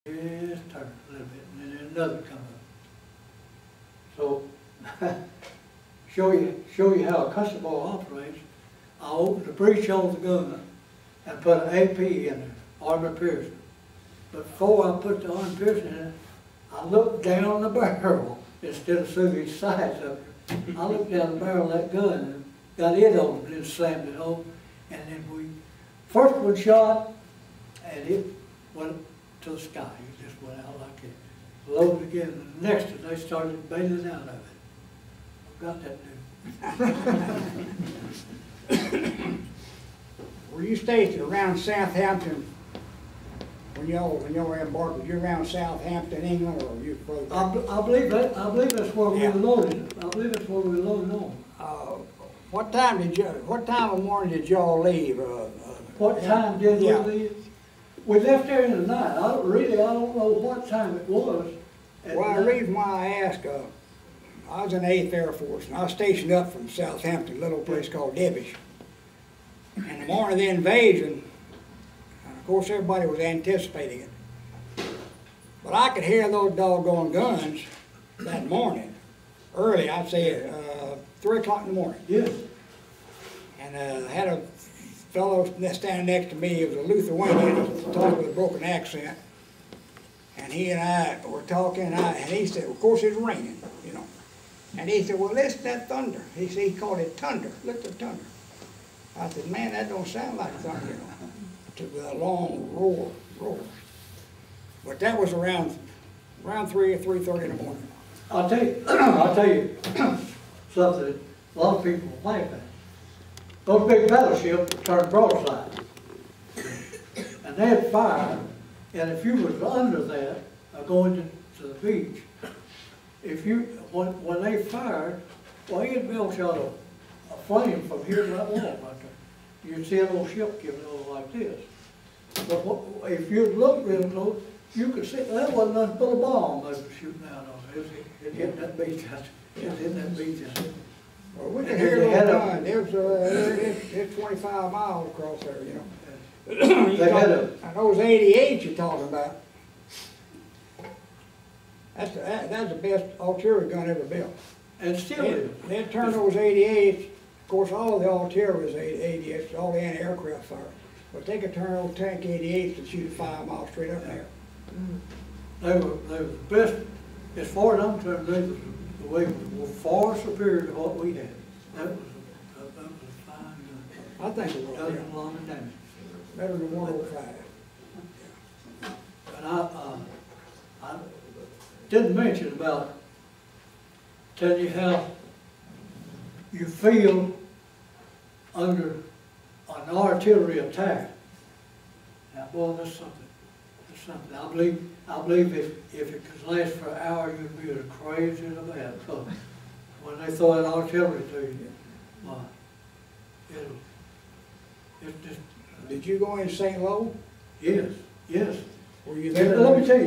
just turned a little bit, and then another come up. So, show you how a custom ball operates. I opened the breech on the gun and put an AP in there, armor piercing. But before I put the armor piercing in it, I looked down the barrel instead of through these sides of it. I looked down the barrel of that gun and got it on and then slammed it home. And then first one shot, and it went to the sky. It just went out like it. Loaded again, and the next one, they started bailing out of it. I've got that new. Were you stationed around Southampton when y'all were embarked? Were you around Southampton, England, or were you further? I believe that's where we were loaded. I believe that's where we were loaded on. What time of morning did y'all leave? What time did we leave? We left there in the night. I don't know what time it was. Well, the reason why I ask, I was in the 8th Air Force, and I was stationed up from Southampton, a little place called Debish. And the morning of the invasion, and of course everybody was anticipating it, but I could hear those doggone guns that morning, early, I'd say 3 o'clock in the morning. Yes. And I had a fellow standing next to me. He was a Lithuanian, talking with a broken accent. And he and I were talking, and he said, of course it was raining, you know. And he said, well, listen to that thunder. He said, he called it thunder. Look at the thunder. I said, man, that don't sound like thunder, you know. To a long roar. But that was around 3 or 3:30 in the morning. I'll tell you something a lot of people laugh at. Those big battleships turned broadside. And they had fire, and if you was under that, going to the beach, when they fired, well, you'd be able to shot a flame from here to that wall right there. You'd see a little ship giving over like this. But if you'd look real close, you could see that wasn't nothing but a bomb they were shooting out on it. It hit that beach out. It hit that beach out. Well, we can hear those guns. It's 25 miles across there, you know. And those 88s you're talking about, that's the best artillery gun ever built. And still is. They turned those 88s, of course all the artillery was 88s, all the anti-aircraft fire. But they could turn those tank 88s and shoot it 5 miles straight up there. They were the best, as far as I'm concerned, they were far superior to what we had. That was a fine gun. I think it was. Done a lot of damage. Better than 105. And I didn't mention about telling you how you feel under an artillery attack. Now, boy, that's something. That's something. I believe if it could last for an hour, you'd be as crazy as a bat. So when they throw that artillery to you, it's just. Did you go in St. Lo? Yes, yes. Were you there? Let me tell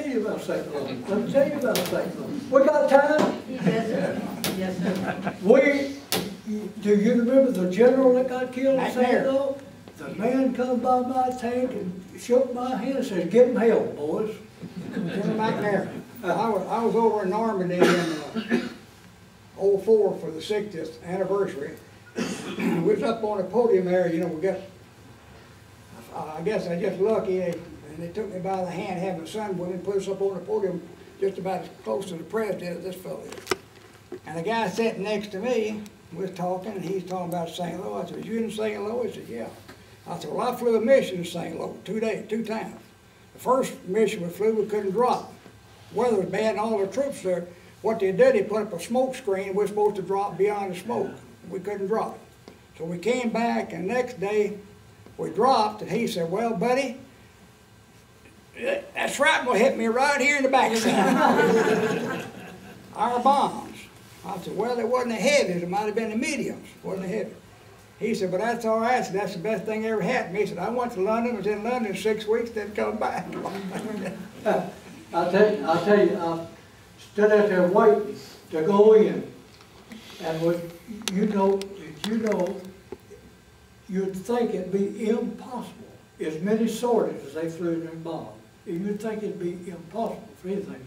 you about St. Lo. Let me tell you about St. Lo. We got time? Yes, sir. Yes, sir. Do you remember the general that got killed in St. Lo? Lo? The man come by my tank and shook my hand and said, "Give him hell, boys." General McNair. I was over in Normandy in 04 for the 60th anniversary. We was up on the podium there, you know, we got, I guess I just lucky, and they took me by the hand, having a son with me, put us up on the podium just about as close to the president as this fellow is. And the guy sitting next to me was talking, and he's talking about St. Lo. I said, "Was you in St. Lo?" He said, "Yeah." I said, "Well, I flew a mission in St. Lo, 2 times. The first mission we flew, we couldn't drop. Weather was bad and all the troops there. What they did, they put up a smoke screen. We were supposed to drop beyond the smoke. We couldn't drop it. So we came back, and the next day we dropped, and he said, "Well, buddy, that shrapnel hit me right here in the backside." Our bombs. I said, "Well, it wasn't the heavies. It might have been the mediums. It wasn't the heavy." He said, "But that's all right." I said, "That's the best thing ever happened to me." He said, "I went to London, was in London 6 weeks, then come back." I'll tell you, I stood out there waiting to go in, and you'd think it'd be impossible. As many sorties as they flew in their bombs. you'd think it'd be impossible for anything.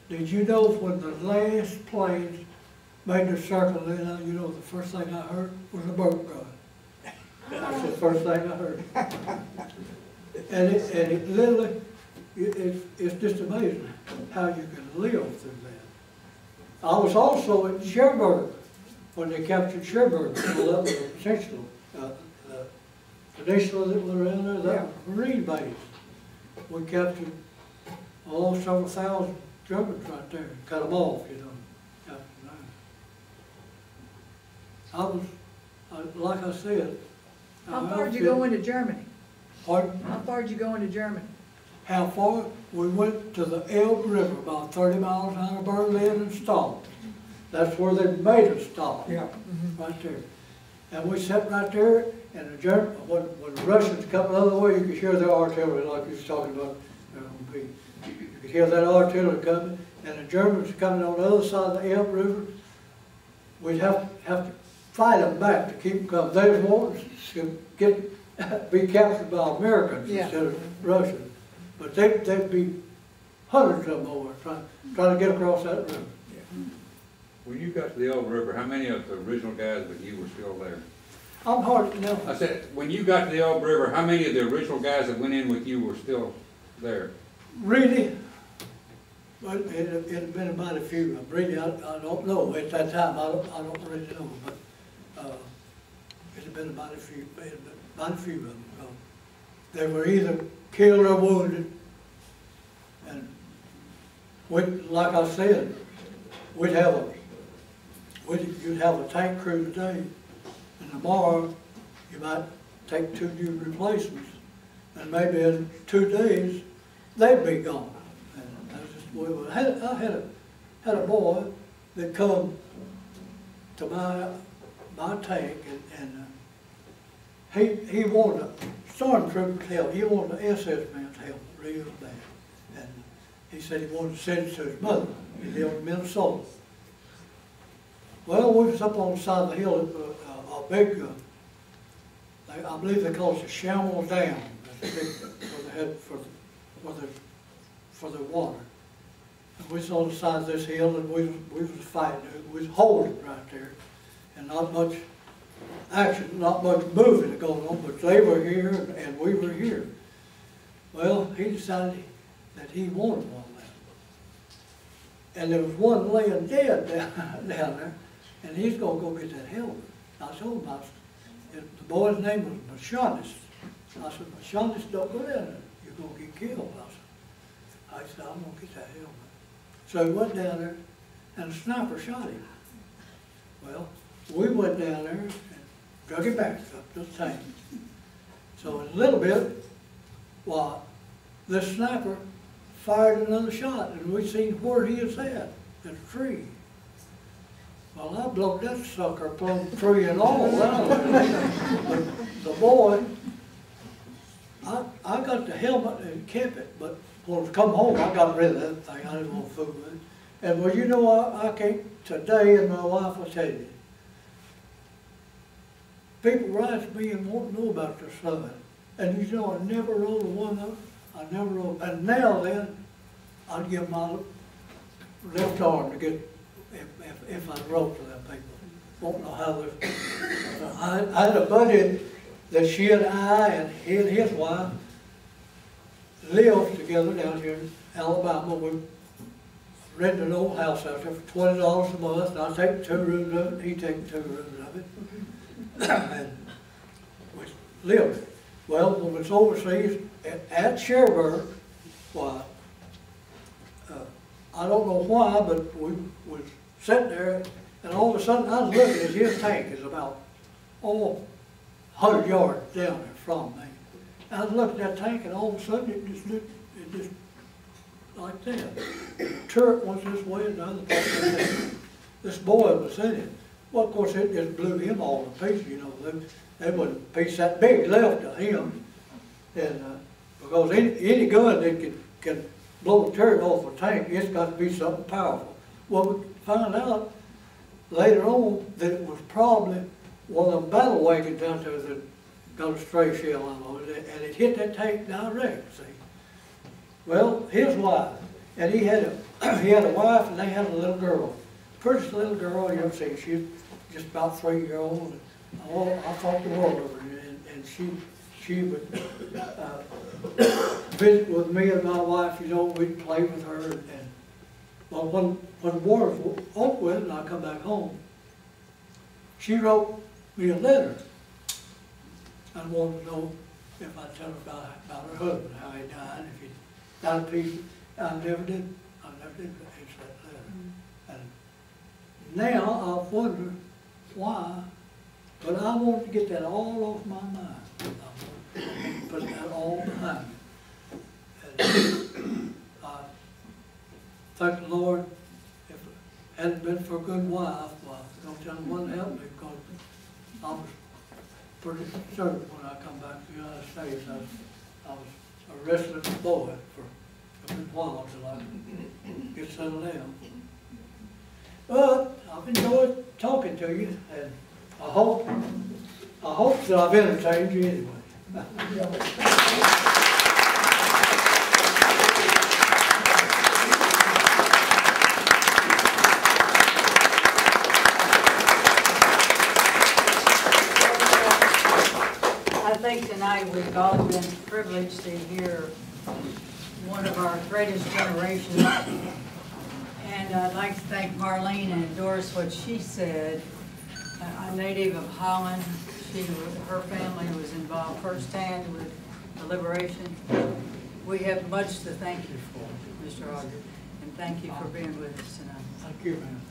Did you know when the last planes made their circle in, you know, the first thing I heard was a bird cry. That's the first thing I heard. And it literally, it's just amazing how you can live through that. I was also at Cherbourg when they captured Cherbourg, that was a peninsula. The peninsula that was around there, that was Marine base. We captured several thousand Germans right there, cut them off, you know. Like I said. How far did you go into Germany? Pardon? How far did you go into Germany? How far? We went to the Elbe River, about 30 miles out of Berlin, and stopped. That's where they made us stop. Yeah. Right there. And we sat right there, and the German, when the Russians come the other way, you could hear their artillery, like you was talking about. You could hear that artillery coming, and the Germans coming on the other side of the Elbe River. We'd have to fight them back to keep them coming. They was wanting to be captured by Americans instead of Russians. But they'd be hundreds of them over trying to get across that river. When you got to the Elbe River, how many of the original guys with you were still there? I'm hard to know. I said, when you got to the Elbe River, how many of the original guys that went in with you were still there? Really? But it had been about a few. Really, I don't know. At that time, I don't really know. But it had been about a few. About a few of them. They were either killed or wounded. And like I said, you'd have a tank crew today, and tomorrow you might take 2 new replacements, and maybe in 2 days they'd be gone. And that's just the way it was. I had a boy that come to my tank, and he wanted a stormtrooper's help. He wanted an SS man's help real bad, and he said he wanted to send it to his mother. He lived in Minnesota. Well, we was up on the side of the hill at a big, I believe they call it the Shamwell Dam. That's big for the water. And we was on the side of this hill, and we was fighting. We was holding right there, and not much action, not much moving going on. But they were here, and we were here. Well, he decided that he wanted one of them, and there was one laying dead down there. And he's going to go get that helmet. I told him, the boy's name was Machinist. I said, Machinist, don't go down there. You're going to get killed. I said, I'm going to get that helmet. So he went down there, and a sniper shot him. Well, we went down there and drug him back up to the tank. So in a little bit, this sniper fired another shot, and we seen where he was at a tree. Well, I blew that sucker plumb tree and all. The boy, I got the helmet and kept it, but when I come home, I got rid of that thing. I didn't want to fool with it. And well, you know, I can't, today, and my wife will tell you, people write to me and want to know about their son. And you know, I never wrote a one up. I never wrote, and now then, I'd give my left arm to get, if I wrote to them people. Won't know how they're. I had a buddy that she and I and he and his wife lived together down here in Alabama. We rented an old house out there for $20 a month, and I take 2 rooms of it, he take 2 rooms of it. And we lived. Well, when we was overseas at Cherbourg, I don't know why, but we was sitting there, and all of a sudden I was looking at his tank is about 100 yards down there from me. And I was looking at that tank, and all of a sudden it just like that. The turret was this way, and the other part was that. This boy was in it. Well, of course, it just blew him all to pieces. You know, there wasn't a piece that big left of him, and because any gun that can blow a turret off a tank, it's got to be something powerful. Well, we found out later on that it was probably one of them battle wagons out there that got a stray shell out of it, and it hit that tank direct, see. Well, his wife, and he had a wife and they had a little girl. Prettiest little girl you ever see. She's just about 3-year-old. Oh, I thought the world of her. And she would visit with me and my wife, you know, we'd play with her. And well, when the war was over with and I come back home, she wrote me a letter. I wanted to know if I'd tell her about her husband, how he died, if he died of peace. I never did answer that letter. And now I wonder why, but I want to get that all off my mind. I want to put that all behind me. And I thank the Lord, if it hadn't been for a good wife, well, don't tell them what helped me, because I was pretty certain when I come back to the United States, I was a restless boy for a good while till I get settled down. But I've enjoyed talking to you, and I hope that I've entertained you anyway. I think tonight we've all been privileged to hear one of our greatest generations. And I'd like to thank Marlene and endorse what she said. A native of Holland, her family was involved firsthand with the liberation. We have much to thank you for, Mr. Hoggard, and thank you for being with us tonight. Thank you, ma'am.